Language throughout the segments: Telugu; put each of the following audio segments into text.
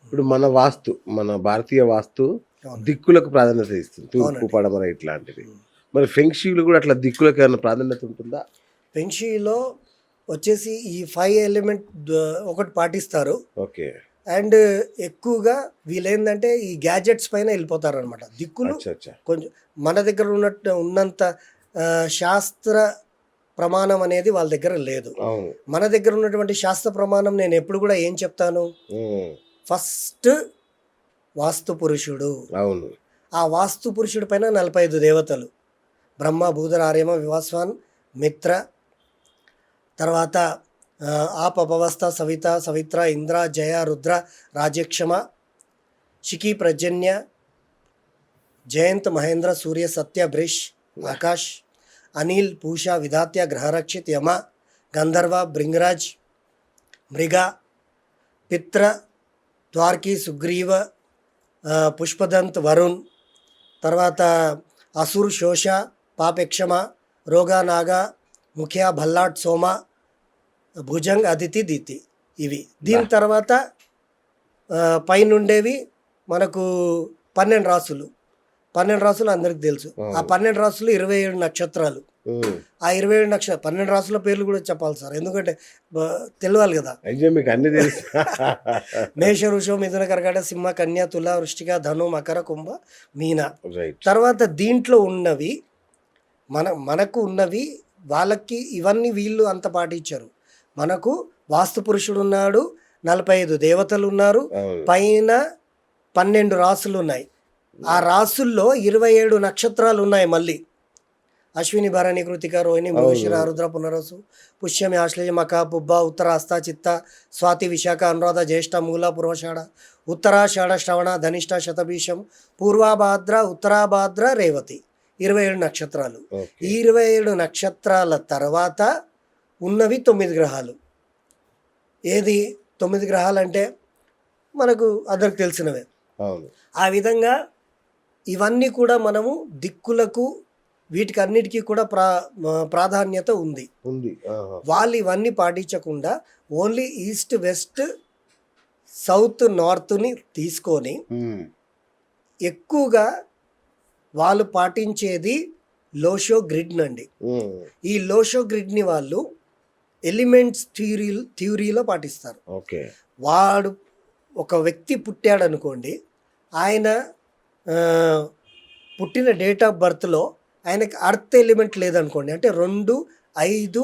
ఇప్పుడు మన వాస్తు, మన భారతీయ వాస్తు అవును. దిక్కులకు ప్రాధాన్యత ఇస్తుంది. తూర్పు, అవునండి. పడమర ఇట్లాంటివి. మరి ఫెంగ్ షూలో కూడా అట్లా దిక్కులకు ఏమైనా ప్రాధాన్యత ఉంటుందా? ఫెంగ్‌షీలో వచ్చేసి ఈ 5 ఎలిమెంట్ ఒకటి పాటిస్తారు. ఓకే. అండ్ ఎక్కువగా వీళ్ళేందంటే ఈ గ్యాడ్జెట్స్ పైన వెళ్ళిపోతారనమాట. దిక్కులు అచ్చా! అచ్చా! కొంచెం మన దగ్గర ఉన్నంత శాస్త్ర ప్రమాణం అనేది వాళ్ళ దగ్గర లేదు. అవును. మన దగ్గర ఉన్నటువంటి శాస్త్ర ప్రమాణం నేను ఎప్పుడు కూడా ఏం చెప్తాను, హ్మ్. ఫస్ట్ వాస్తు పురుషుడు. అవును. ఆ వాస్తు పురుషుడి పైన 45 దేవతలు. బ్రహ్మ, భూధర, ఆర్యమ, వివాస్వాన్, మిత్ర, తర్వాత ఆప, అపవస్థ, సవిత, సవిత్ర, ఇంద్ర, జయ, రుద్ర, రాజ్యక్షమ, శిఖి, ప్రజన్య, జయంత్, మహేంద్ర, సూర్య, సత్య, బ్రిష్, ఆకాష్, అనిల్, పూష, విధాత్య, గ్రహరక్షిత్, యమ, గంధర్వ, భృంగరాజ్, మృగ, పిత్ర, ద్వార్కి, సుగ్రీవ, పుష్పదంత్, వరుణ్, తర్వాత అసుర్, శోష, పాపెక్షమ, రోగా, నాగ, ముఖ్య, భల్లాట్, సోమ, భుజంగ్, అదితి, దితి. ఇవి దీని తర్వాత పైనుండేవి మనకు 12 రాసులు. 12 రాసులు అందరికి తెలుసు. ఆ 12 రాసులు 27 నక్షత్రాలు. ఆ 27 12 రాసుల పేర్లు కూడా చెప్పాలి సార్, ఎందుకంటే తెలియాలి కదా. అయ్యో, మీకు అన్ని తెలుసు. మేష, వృషభ, మిథున, కర్కాటక, సింహ, కన్య, తుల, వృశ్చిక, ధను, మకర, కుంభ, మీన. రైట్. తర్వాత దీంట్లో ఉన్నవి మనకు ఉన్నవి వాళ్ళకి ఇవన్నీ వీళ్ళు అంత పాటించారు. మనకు వాస్తు పురుషుడు ఉన్నాడు, 45 దేవతలు ఉన్నారు, అవును. పైన 12 రాసులు ఉన్నాయి. ఆ రాసుల్లో 27 నక్షత్రాలు ఉన్నాయి. మళ్ళీ అశ్విని, భరణి, కృతిక, రోహిణి, మృగశిర, ఆరుద్ర, పునరసు, పుష్యమి, ఆశ్లేష, మఖ, పుబ్బ, ఉత్తర, హస్త, చిత్త, స్వాతి, విశాఖ, అనురాధ, జ్యేష్ఠ, మూల, పూర్వషాఢ, ఉత్తరాషాఢ, శ్రవణ, ధనిష్ట, శతభీషం, పూర్వాభాద్ర, ఉత్తరాభాద్ర, రేవతి. 27 నక్షత్రాలు. ఓకే. ఈ 27 నక్షత్రాల తర్వాత ఉన్నవి 9 గ్రహాలు. ఏది 9 గ్రహాలు అంటే మనకు అందరికి తెలిసినవే. అవును. ఆ విధంగా ఇవన్నీ కూడా మనము దిక్కులకు వీటికి అన్నిటికీ కూడా ప్రాధాన్యత ఉంది. వాళ్ళు ఇవన్నీ పాటించకుండా ఓన్లీ ఈస్ట్, వెస్ట్, సౌత్, నార్త్ని తీసుకొని ఎక్కువగా వాళ్ళు పాటించేది లోషో గ్రిడ్ నండి. ఈ లోషో గ్రిడ్ని వాళ్ళు ఎలిమెంట్స్ థియరీలో పాటిస్తారు. ఓకే. వాడు ఒక వ్యక్తి పుట్టాడు అనుకోండి, ఆయన పుట్టిన డేట్ ఆఫ్ బర్త్లో ఆయనకి అర్త్ ఎలిమెంట్ లేదనుకోండి, అంటే 2, 5,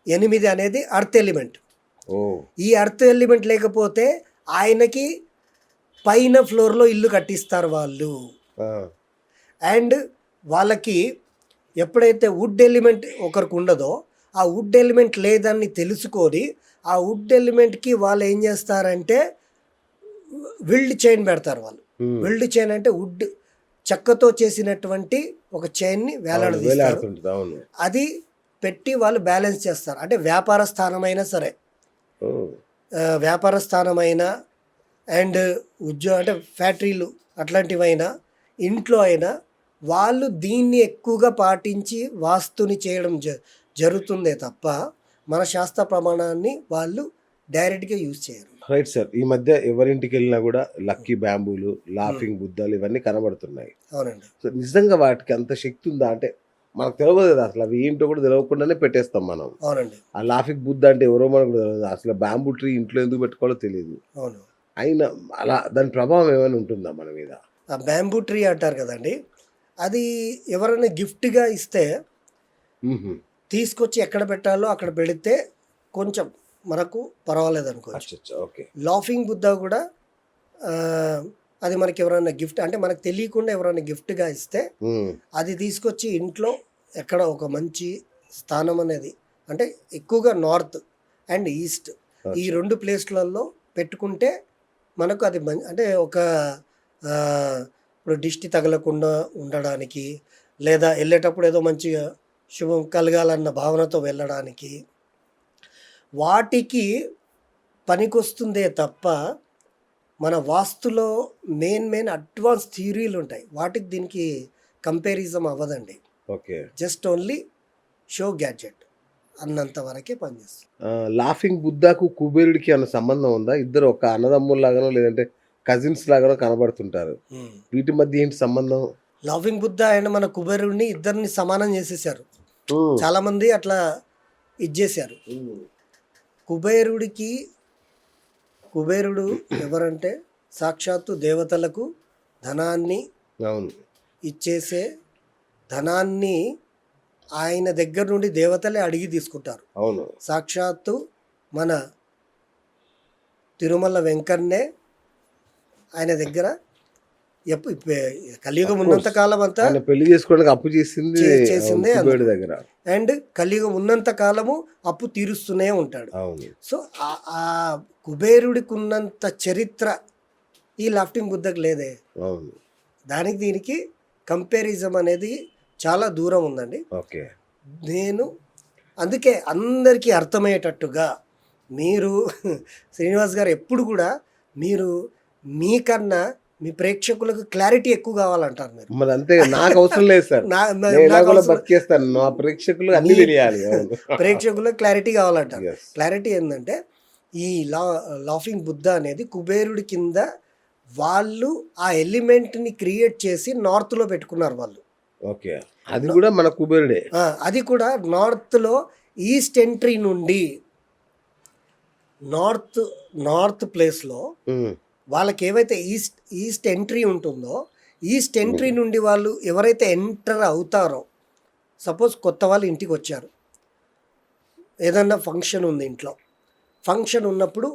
8 అనేది అర్త్ ఎలిమెంట్. ఈ అర్త్ ఎలిమెంట్ లేకపోతే ఆయనకి పైన ఫ్లోర్లో ఇల్లు కట్టిస్తారు వాళ్ళు. అండ్ వాళ్ళకి ఎప్పుడైతే వుడ్ ఎలిమెంట్ ఒకరికి ఉండదో, ఆ వుడ్ ఎలిమెంట్ లేదని తెలుసుకొని ఆ వుడ్ ఎలిమెంట్కి వాళ్ళు ఏం చేస్తారంటే విల్డ్ చైన్ పెడతారు. వాళ్ళు విల్డ్ చైన్ అంటే వుడ్ చెక్కతో చేసినటువంటి ఒక చైన్ని వేలాడదీస్తారు. అది పెట్టి వాళ్ళు బ్యాలెన్స్ చేస్తారు. అంటే వ్యాపార స్థానమైనా సరే, వ్యాపార స్థానమైనా అండ్ అంటే ఫ్యాక్టరీలు అట్లాంటివైనా, ఇంట్లో అయినా వాళ్ళు దీన్ని ఎక్కువగా పాటించి వాస్తుని చేయడం జరుగుతుందే తప్ప మన శాస్త్ర ప్రమాణాన్ని వాళ్ళు డైరెక్ట్గా యూజ్ చేయరు. Right sir. ఈ మధ్య ఎవరింటికి వెళ్ళినా కూడా లక్కీ బ్యాంబూలు, లాఫింగ్ బుద్ధాలు ఇవన్నీ కనబడుతున్నాయి. అవునండి. సో నిజంగా వాటికి అంత శక్తి ఉందా? అంటే మనకు తెలియదు కదా, అసలు అవి ఏంటో కూడా తెలియకుండానే పెట్టేస్తాం మనం. అవునండి. ఆ లాఫింగ్ బుద్ధ అంటే ఎవరో మనకు తెలియదు, అసలు బ్యాంబూ ట్రీ ఇంట్లో ఎందుకు పెట్టుకోవాలో తెలియదు. అవును. అయినా అలా దాని ప్రభావం ఏమైనా ఉంటుందా మన మీద? ఆ బ్యాంబూ ట్రీ అంటారు కదండి, అది ఎవరైనా గిఫ్ట్గా ఇస్తే తీసుకొచ్చి ఎక్కడ పెట్టాలో అక్కడ పెడితే కొంచెం మనకు పర్వాలేదు అనుకోవచ్చు. ఓకే. లాఫింగ్ బుద్ధ కూడా అది మనకి ఎవరైనా గిఫ్ట్, అంటే మనకు తెలియకుండా ఎవరైనా గిఫ్ట్గా ఇస్తే అది తీసుకొచ్చి ఇంట్లో ఎక్కడ ఒక మంచి స్థానం అనేది, అంటే ఎక్కువగా నార్త్ అండ్ ఈస్ట్ ఈ 2 ప్లేస్లలో పెట్టుకుంటే మనకు అది అంటే ఒక ఇప్పుడు దిష్టి తగలకుండా ఉండడానికి, లేదా వెళ్ళేటప్పుడు ఏదో మంచిగా శుభం కలగాలన్న భావనతో వెళ్ళడానికి వాటికి పనికొస్తుందే తప్ప మన వాస్తులో మెయిన్ అడ్వాన్స్ థియరీలు ఉంటాయి, వాటికి దీనికి కంపారిజన్ అవ్వదండి. Okay. Just only show gadget అన్నంత వరకే పనిచేస్తుంది. లాఫింగ్ బుద్ధకు కుబేరుడికి అన్న సంబంధం ఉందా? ఇద్దరు ఒక అన్నదమ్ముల్లాగానో లేదంటే కజిన్స్ లాగా కనబడుతుంటారు. వీటి మధ్య ఏంటి సంబంధం? లాఫింగ్ బుద్ధ ఆయన మన కుబేరుడిని ఇద్దరిని సమానం చేసేసారు. ఉమ్, చాలా మంది అట్లా ఇచ్చేసారు. ఉమ్, కుబేరుడు ఎవరంటే సాక్షాత్తు దేవతలకు ధనాన్ని అవును. ఇచ్చేసే, ధనాన్ని ఆయన దగ్గర నుండి దేవతలే అడిగి తీసుకుంటారు. అవును. సాక్షాత్తు మన తిరుమల వెంకన్నే ఆయన దగ్గర కలియుగం ఉన్నంత కాలం అంతా ఆయన పెళ్లి చేసుకోవడానికి అప్పు చేసింది చేసిందే కుబేరుడి దగ్గర. అండ్ కలియుగం ఉన్నంత కాలము అప్పు తీరుస్తూనే ఉంటాడు. అవును. సో ఆ కుబేరుడికి ఉన్నంత చరిత్ర ఈ లాఫ్టింగ్ బుద్ధకు లేదే. అవును. దానికి దీనికి కంపారిజం అనేది చాలా దూరం ఉందండి. ఓకే. నేను అందుకే అందరికీ అర్థమయ్యేటట్టుగా మీరు శ్రీనివాస్ గారు ఎప్పుడు కూడా మీరు మీకన్నా మీ ప్రేక్షకులకు క్లారిటీ ఎక్కువ కావాలంటారు మీరు. మరి అంతే, నాకు అవసరం లేదు సార్. నేను ఇలా కూడా బతికేస్తాను, నా ప్రేక్షకులు అన్ని తెలియాలి. అవును. ప్రేక్షకులకు క్లారిటీ కావాలంటారు. Yes. క్లారిటీ ఏంటంటే ఈ లాఫింగ్ బుద్ధ అనేది కుబేరుడి కింద వాళ్ళు ఆ ఎలిమెంట్ని క్రియేట్ చేసి నార్త్లో పెట్టుకున్నారు వాళ్ళు. ఓకే. అది కూడా మన కుబేరుడే. అది కూడా నార్త్లో ఈస్ట్ ఎంట్రీ నుండి నార్త్ ప్లేస్లో ఉమ్, వాళ్ళకి ఏవైతే ఈస్ట్ ఎంట్రీ ఉంటుందో, ఈస్ట్ ఎంట్రీ నుండి వాళ్ళు ఎవరైతే ఎంటర్ అవుతారో, సపోజ్ కొత్త వాళ్ళు ఇంటికి వచ్చారు, ఏదన్నా ఫంక్షన్ ఉంది ఇంట్లో, ఫంక్షన్ ఉన్నప్పుడు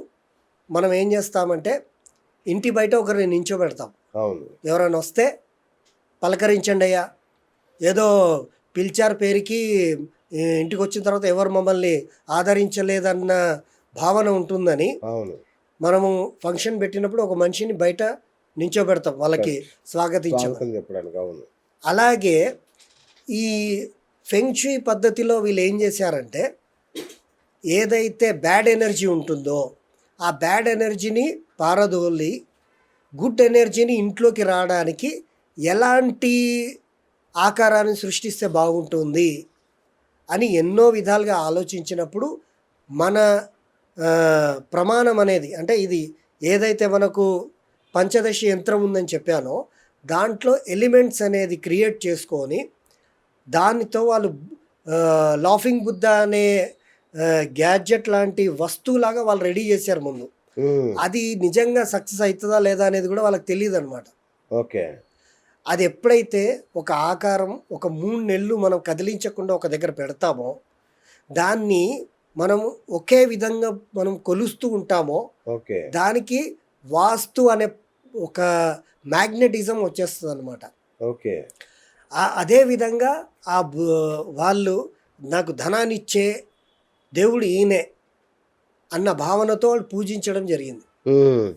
మనం ఏం చేస్తామంటే ఇంటి బయట ఒకరిని నించోబెడతాం. అవును. ఎవరైనా వస్తే పలకరించండి అయ్యా, ఏదో పిలిచారు పేరుకి ఇంటికి వచ్చిన తర్వాత ఎవరు మమ్మల్ని ఆదరించలేదన్న భావన ఉంటుందని అవును. మనము ఫంక్షన్ పెట్టినప్పుడు ఒక మనిషిని బయట నించోబెడతాం వాళ్ళకి స్వాగతించడం. స్వాగతం చెప్పడానికి. అవును. అలాగే ఈ ఫెంగ్షుయ్ పద్ధతిలో వీళ్ళు ఏం చేశారంటే ఏదైతే బ్యాడ్ ఎనర్జీ ఉంటుందో ఆ బ్యాడ్ ఎనర్జీని పారదోలి గుడ్ ఎనర్జీని ఇంట్లోకి రావడానికి ఎలాంటి ఆకారాన్ని సృష్టిస్తే బాగుంటుంది అని ఎన్నో విధాలుగా ఆలోచించినప్పుడు మన ప్రమాణం అనేది, అంటే ఇది ఏదైతే మనకు పంచదశ యంత్రం ఉందని చెప్పానో దాంట్లో ఎలిమెంట్స్ అనేది క్రియేట్ చేసుకొని దానితో వాళ్ళు లాఫింగ్ బుద్ధ అనే గ్యాడ్జెట్ లాంటి వస్తువులాగా వాళ్ళు రెడీ చేశారు ముందు. ఉమ్, అది నిజంగా సక్సెస్ అవుతుందా లేదా అనేది కూడా వాళ్ళకి తెలియదు అనమాట. ఓకే. అది ఎప్పుడైతే ఒక ఆకారం ఒక 3 నెలలు మనం కదిలించకుండా ఒక దగ్గర పెడతామో, దాన్ని మనం ఒకే విధంగా మనం కొలుస్తూ ఉంటామో, ఓకే. దానికి వాస్తు అనే ఒక మ్యాగ్నెటిజం వచ్చేస్తుంది అనమాట. ఓకే. అదే విధంగా వాళ్ళు నాకు ధనాన్ని ఇచ్చే దేవుడు ఈయనే అన్న భావనతో వాళ్ళు పూజించడం జరిగింది. ఉమ్,